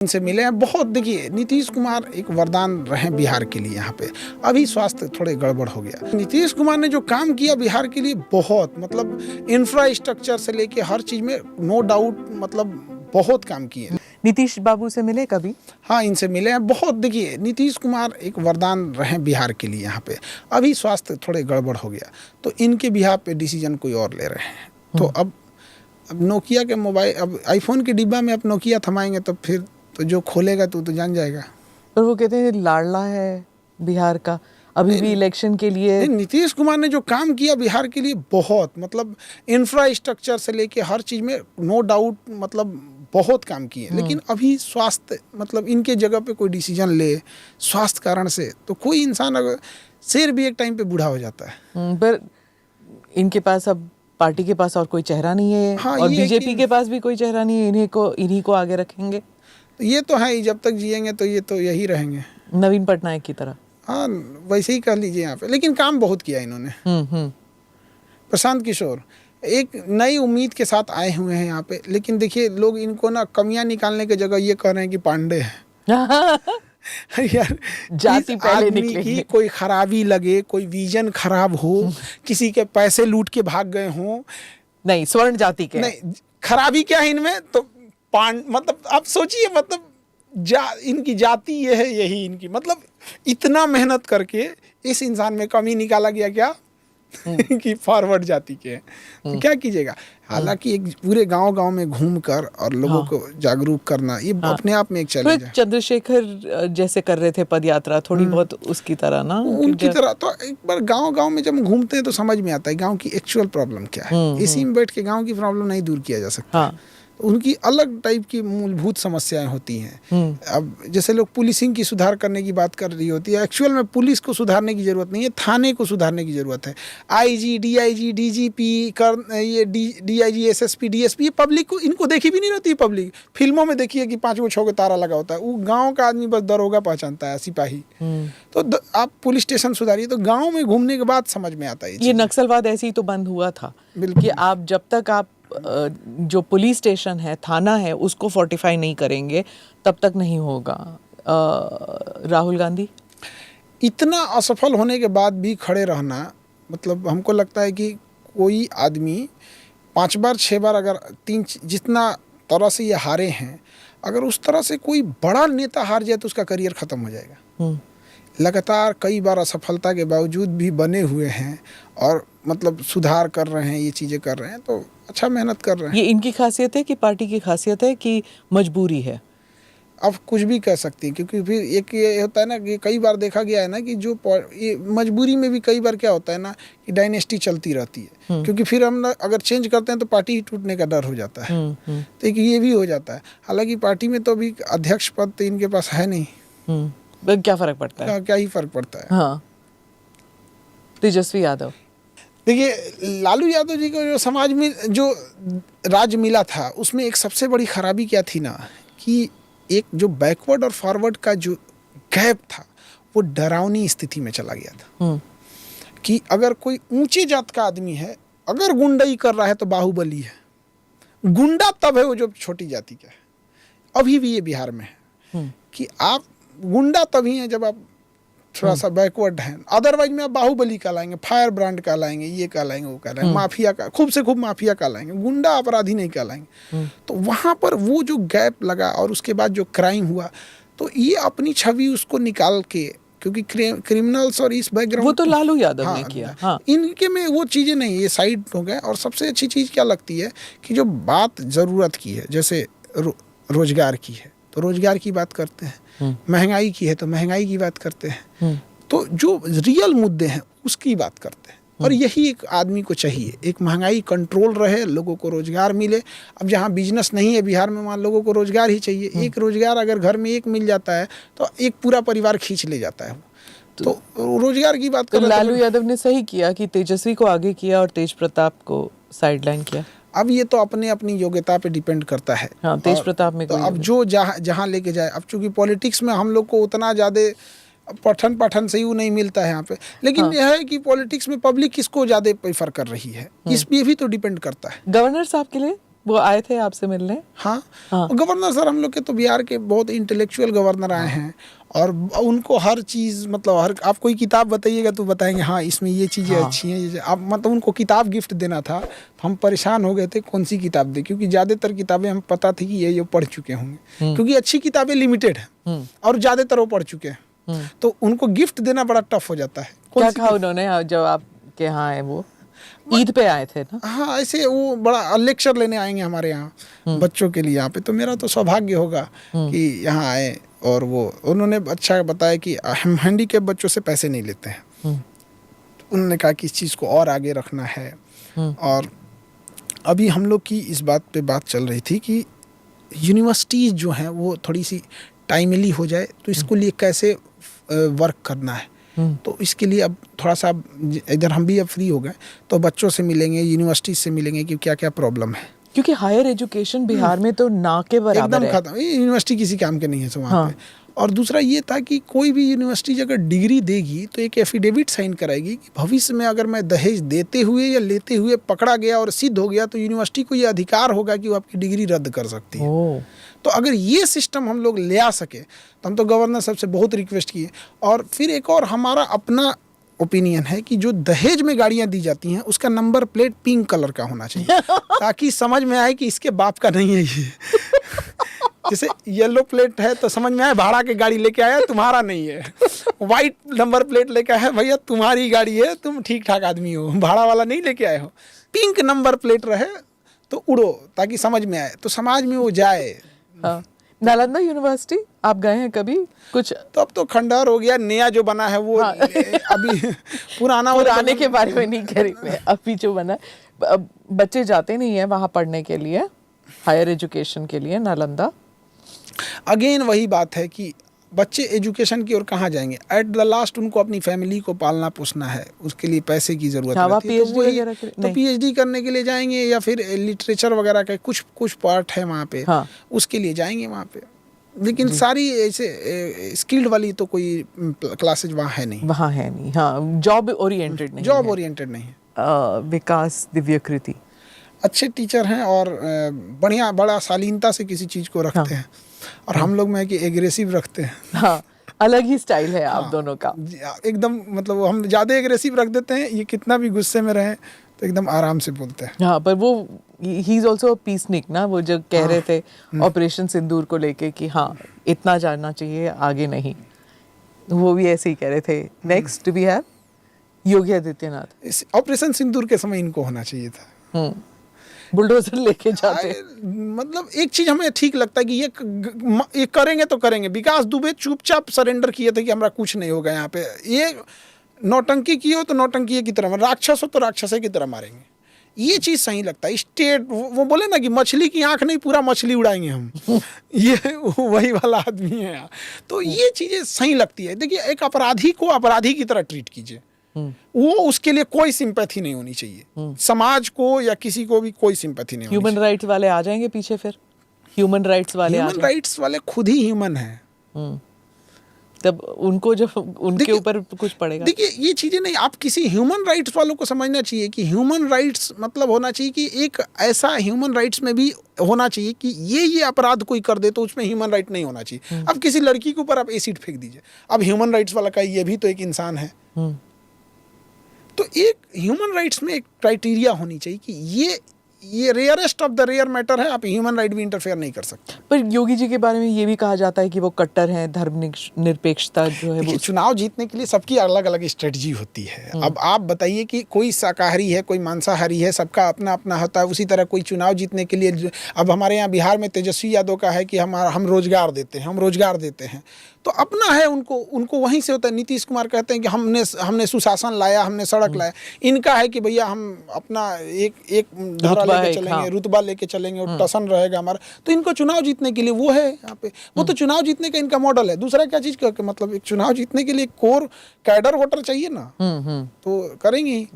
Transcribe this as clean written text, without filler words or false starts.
इनसे मिले हैं बहुत। देखिए, नीतीश कुमार एक वरदान रहे बिहार के लिए। यहाँ पे अभी स्वास्थ्य थोड़े गड़बड़ हो गया। नीतीश कुमार ने जो काम किया बिहार के लिए, बहुत मतलब इंफ्रास्ट्रक्चर से लेके हर चीज में नो डाउट मतलब बहुत काम किए। नीतीश बाबू से मिले कभी? हाँ, इनसे मिले हैं बहुत। देखिए, नीतीश कुमार एक वरदान रहे बिहार के लिए। यहाँ पे अभी स्वास्थ्य थोड़े गड़बड़ हो गया तो इनके बिहार पे डिसीजन कोई और ले रहे हैं। तो अब नोकिया के मोबाइल, अब आईफोन के डिब्बा में अब नोकिया थमाएंगे तो फिर तो जो खोलेगा तो जान जाएगा। पर वो कहते हैं लाडला है बिहार का, अभी भी इलेक्शन के लिए। नीतीश कुमार ने जो काम किया बिहार के लिए, बहुत मतलब इंफ्रास्ट्रक्चर से लेके हर चीज में नो डाउट मतलब बहुत काम किए। लेकिन अभी स्वास्थ्य मतलब इनके जगह पे कोई डिसीजन ले स्वास्थ्य कारण से, तो कोई इंसान अगर शेर भी एक टाइम पे बूढ़ा हो जाता है। पर इनके पास अब पार्टी के पास और कोई चेहरा नहीं है। हाँ, और बीजेपी के पास भी कोई चेहरा नहीं है। इन्हीं को आगे रखेंगे। ये तो है, जब तक जिएंगे तो ये तो यही रहेंगे, नवीन पटनायक की तरह। हाँ, वैसे ही कह लीजिए यहाँ पे। लेकिन काम बहुत किया इन्होंने। प्रशांत किशोर एक नई उम्मीद के साथ आए हुए हैं यहाँ पे। लेकिन देखिए, लोग इनको ना कमियां निकालने की जगह ये कह रहे हैं कि पांडे हैं। यार, जाति पहले निकलेगी। कोई खराबी लगे, कोई विजन खराब हो, किसी के पैसे लूट के भाग गए हों, नहीं स्वर्ण जाति के नहीं, खराबी क्या है इनमें तो मतलब आप सोचिए, मतलब इनकी जाति ये है, यही इनकी मतलब इतना मेहनत करके इस इंसान में कमी निकाला गया क्या कि फॉरवर्ड जाति के हैं। तो क्या कीजिएगा। हालांकि एक पूरे गांव-गांव में घूमकर और लोगों को जागरूक करना, ये अपने आप में एक चैलेंज है। चंद्रशेखर जैसे कर रहे थे पद यात्रा, थोड़ी बहुत उसकी तरह ना, उनकी तरह। तो एक बार गांव-गांव में जब हम घूमते हैं तो समझ में आता है गांव की एक्चुअल प्रॉब्लम क्या है। इसी में बैठ के गांव की प्रॉब्लम नहीं दूर किया जा सकता। उनकी अलग टाइप की मूलभूत समस्याएं होती हैं। अब जैसे लोग पुलिसिंग की सुधार करने की बात कर रही होती है, एक्चुअल में पुलिस को सुधारने की जरूरत नहीं है, थाने को सुधारने की जरूरत है। आईजी, डीआईजी, डीजीपी, ये डीआईजी, एसएसपी, डीएसपी, ये पब्लिक को, इनको देखी भी नहीं रहती। पब्लिक फिल्मों में देखिए कि 5 गो 6 गो तारा लगा होता है, वो गाँव का आदमी बस दरोगा पहचानता है, सिपाही। तो आप पुलिस स्टेशन सुधारिए तो गाँव में घूमने के बाद समझ में आता है। ये नक्सलवाद ऐसे ही तो बंद हुआ था कि आप जब तक आप जो पुलिस स्टेशन है, थाना है, उसको फोर्टिफाई नहीं करेंगे तब तक नहीं होगा। राहुल गांधी इतना असफल होने के बाद भी खड़े रहना, मतलब हमको लगता है कि कोई आदमी 5 बार 6 बार अगर जितना तरह से ये हारे हैं, अगर उस तरह से कोई बड़ा नेता हार जाए तो उसका करियर खत्म हो जाएगा। लगातार कई बार असफलता के बावजूद भी बने हुए हैं और मतलब सुधार कर रहे हैं, ये चीज़ें कर रहे हैं, तो अच्छा मेहनत कर रहे हैं। ये इनकी खासियत है कि पार्टी की खासियत है कि मजबूरी है? अब कुछ भी कह सकती हैं, क्योंकि फिर एक ये होता है ना कि कई बार देखा गया है ना कि जो ये मजबूरी में भी कई बार क्या होता है ना कि डायनेस्टी चलती रहती है। क्योंकि फिर हम अगर चेंज करते हैं तो पार्टी ही टूटने का डर हो जाता है। तो एक ये भी हो जाता है। हालांकि पार्टी में तो अभी अध्यक्ष पद तो इनके पास है नहीं। क्या फर्क पड़ता है? क्या ही फर्क पड़ता है। हाँ, तेजस्वी यादव देखिए, लालू यादव जी को जो समाज में जो राज मिला था, उसमें एक सबसे बड़ी खराबी क्या थी ना कि एक जो बैकवर्ड और फॉरवर्ड का जो गैप था, वो डरावनी स्थिति में चला गया था। कि अगर कोई ऊंचे जात का आदमी है, अगर गुंडाई कर रहा है तो बाहुबली है। गुंडा तब है वो जो छोटी जाति का है। अभी भी ये बिहार में है कि आप गुंडा तभी हैं जब आप थोड़ा सा बैकवर्ड हैं। अदरवाइज में आप बाहुबली कहलाएंगे, फायर ब्रांड कहलाएंगे, ये कहलाएंगे, वो कहलाएंगे, माफिया का खूब से खूब माफिया कहलाएंगे, गुंडा अपराधी नहीं कहलाएंगे। तो वहाँ पर वो जो गैप लगा और उसके बाद जो क्राइम हुआ, तो ये अपनी छवि उसको निकाल के, क्योंकि क्रिमिनल्स और इस बैकग्राउंड, वो तो लालू यादव ने किया। इनके में वो चीज़ें नहीं, ये साइड हो गए। और सबसे अच्छी चीज़ क्या लगती है कि जो बात ज़रूरत की है, जैसे रोजगार की है तो रोजगार की बात करते हैं, महंगाई की है तो महंगाई की बात करते हैं, तो जो रियल मुद्दे हैं उसकी बात करते हैं। और यही एक आदमी को चाहिए, एक महंगाई कंट्रोल रहे, लोगों को रोजगार मिले। अब जहाँ बिजनेस नहीं है बिहार में, वहाँ लोगों को रोजगार ही चाहिए। एक रोजगार अगर घर में एक मिल जाता है तो एक पूरा परिवार खींच ले जाता है। तो रोजगार की बात कर, लालू यादव ने सही किया कि तेजस्वी को आगे किया और तेज प्रताप को साइडलाइन किया। अब ये तो अपने अपनी योग्यता पे डिपेंड करता है। हाँ, तेज प्रताप में तो अब जो जहाँ लेके जाए। अब चूंकि पॉलिटिक्स में हम लोग को उतना ज़्यादा पठन से ही नहीं मिलता है यहाँ पे, लेकिन यह है कि पॉलिटिक्स में पब्लिक किसको ज़्यादा प्रेफर कर रही है, इस पे भी तो डिपेंड करता है। गवर्नर साहब के लिए वो आए थे आपसे मिलने? हाँ, हाँ। गवर्नर सर हम लोग के तो बिहार के बहुत इंटेलेक्चुअल गवर्नर आए हैं और उनको हर चीज़ मतलब हर आप कोई किताब बताइएगा तो बताएंगे हाँ इसमें ये चीज़ें हाँ। अच्छी हैं ये आप मतलब उनको किताब गिफ्ट देना था तो हम परेशान हो गए थे कौन सी किताब दे, क्योंकि ज़्यादातर किताबें हम पता थी कि ये पढ़ चुके होंगे, क्योंकि अच्छी किताबें लिमिटेड हैं और ज़्यादातर वो पढ़ चुके हैं, तो उनको गिफ्ट देना बड़ा टफ हो जाता है। क्या कहा उन्होंने जब आपके यहाँ आए? वो ईद पे आए थे ना? हाँ, ऐसे वो बड़ा लेक्चर लेने आएंगे हमारे यहाँ बच्चों के लिए यहाँ पे, तो मेरा तो सौभाग्य होगा कि यहाँ आए और वो उन्होंने अच्छा बताया कि हम हैंडीकैप बच्चों से पैसे नहीं लेते हैं। तो उन्होंने कहा कि इस चीज़ को और आगे रखना है। और अभी हम लोग की इस बात पे बात चल रही थी कि यूनिवर्सिटीज़ जो हैं वो थोड़ी सी टाइमली हो जाए, तो इसको लिए कैसे वर्क करना है। तो इसके लिए अब थोड़ा सा इधर हम भी अब फ्री हो गए तो बच्चों से मिलेंगे, यूनिवर्सिटी से मिलेंगे कि क्या क्या प्रॉब्लम है, क्योंकि हायर एजुकेशन बिहार में तो ना के बराबर एकदम है। खत्म। ये यूनिवर्सिटी किसी काम के नहीं है तो वहाँ हाँ। पे। और दूसरा ये था कि कोई भी यूनिवर्सिटी अगर डिग्री देगी तो एक एफिडेविट साइन कराएगी कि भविष्य में अगर मैं दहेज देते हुए या लेते हुए पकड़ा गया और सिद्ध हो गया तो यूनिवर्सिटी को ये अधिकार होगा कि वो आपकी डिग्री रद्द कर सकती है। ओह। तो अगर ये सिस्टम हम लोग ले आ सके तो हम तो गवर्नर साहब से बहुत रिक्वेस्ट किए। और फिर एक और हमारा अपना ओपिनियन है कि जो दहेज में गाड़ियां दी जाती हैं उसका नंबर प्लेट पिंक कलर का होना चाहिए ताकि समझ में आए कि इसके बाप का नहीं है ये। जैसे येलो प्लेट है तो समझ में आए भाड़ा के गाड़ी लेके आया तुम्हारा नहीं है, वाइट नंबर प्लेट लेके आया भैया तुम्हारी गाड़ी है, तुम ठीक ठाक आदमी हो, भाड़ा वाला नहीं लेके आए हो। पिंक नंबर प्लेट रहे तो उड़ो ताकि समझ में आए, तो समाज में वो जाए। हाँ। नालंदा यूनिवर्सिटी आप गए हैं कभी? कुछ तो अब तो खंडहर हो गया, नया जो बना है वो हाँ। अभी पुराना पुराने के बारे में नहीं कह रही मैं, अभी जो बना है। बच्चे जाते नहीं है वहाँ पढ़ने के लिए, हायर एजुकेशन के लिए नालंदा। अगेन वही बात है कि बच्चे एजुकेशन की ओर कहाँ जाएंगे, एट द लास्ट उनको अपनी फैमिली को पालना पोसना है, उसके लिए पैसे की जरूरत रहती है। तो पीएचडी करने के लिए जाएंगे या फिर लिटरेचर वगैरह का कुछ पार्ट है वहाँ पे, हाँ। उसके लिए जाएंगे वहाँ पे। लेकिन सारी ऐसे स्किल्ड वाली तो कोई क्लासेज वहाँ है नहीं। वहाँ है नहीं, हाँ। जॉब ओरिएंटेड नहीं, जॉब ओरिएंटेड नहीं है। विकास दिव्यकृति अच्छे टीचर हैं और बढ़िया बड़ा शालीनता से किसी चीज़ को रखते हैं। और हम लोग में कि एग्रेसिव रखते हैं। हाँ, अलग ही स्टाइल है आप दोनों का एकदम। मतलब हम ज़्यादा एग्रेसिव रख देते हैं, ये कितना भी गुस्से में रहे तो एकदम आराम से बोलते हैं। हाँ, पर वो ही इज ऑल्सो पीसनिक ना, वो जो कह रहे थे ऑपरेशन सिंदूर को लेके कि हाँ इतना जानना चाहिए आगे नहीं, वो भी ऐसे ही कह रहे थे। Next we have Yogi Adityanath. Operation Sindoor के समय इनको होना चाहिए था, बुलडोजर लेके जाते। मतलब एक चीज हमें ठीक लगता है कि ये करेंगे तो करेंगे। विकास दुबे चुपचाप सरेंडर किए थे कि हमारा कुछ नहीं होगा यहाँ पे। ये नौटंकी की हो तो नौटंकी की तरह, राक्षस हो तो राक्षस की तरह मारेंगे। ये चीज़ सही लगता है। स्टेट वो बोले ना कि मछली की आंख नहीं, पूरा मछली उड़ाएंगे हम। ये वही वाला आदमी है। तो ये चीज़ें सही लगती है। देखिए, एक अपराधी को अपराधी की तरह ट्रीट कीजिए, वो उसके लिए कोई सिंपैथी नहीं होनी चाहिए। समाज को या किसी को भी कोई सिंपैथी नहीं होनी चाहिए। ह्यूमन राइट्स वाले आ जाएंगे पीछे, फिर ह्यूमन राइट्स वाले खुद ही ह्यूमन हैं। तब उनको जब उनके ऊपर कुछ पड़ेगा। देखिए, ये चीजें नहीं, आप किसी ह्यूमन राइट्स वालों को समझना चाहिए कि ह्यूमन राइट्स मतलब होना चाहिए कि एक ऐसा ह्यूमन राइट्स में भी होना चाहिए कि ये अपराध कोई कर दे तो उसमें ह्यूमन राइट नहीं होना चाहिए। अब किसी लड़की के ऊपर आप एसिड फेंक दीजिए, अब ह्यूमन राइट्स वाला का ये भी तो एक इंसान है। तो एक ह्यूमन राइट्स में एक क्राइटेरिया होनी चाहिए कि ये rarest of the rare matter है, आप ह्यूमन राइट भी इंटरफेयर नहीं कर सकते। पर योगी जी के बारे में ये भी कहा जाता है कि वो कट्टर हैं, धर्मनिरपेक्षता जो है वो। चुनाव जीतने के लिए सबकी अलग अलग स्ट्रेटजी होती है। अब आप बताइए कि कोई शाकाहारी है, कोई मांसाहारी है, सबका अपना अपना होता है। उसी तरह कोई चुनाव जीतने के लिए, अब हमारे यहाँ बिहार में तेजस्वी यादव का है कि हम रोजगार देते हैं, तो अपना है, उनको वहीं से होता है। नीतीश कुमार कहते हैं कि हमने सुशासन लाया, हमने सड़क लाया। इनका है कि भैया हम अपना एक धारा लेके चलेंगे, हाँ। रुतबा लेके चलेंगे और टसन रहेगा हमारा। तो इनको चुनाव जीतने के लिए वो है यहाँ पे, वो तो चुनाव जीतने का इनका मॉडल है। दूसरा क्या चीज का मतलब, एक चुनाव जीतने के लिए कोर कैडर वोटर चाहिए ना, तो करेंगे ही।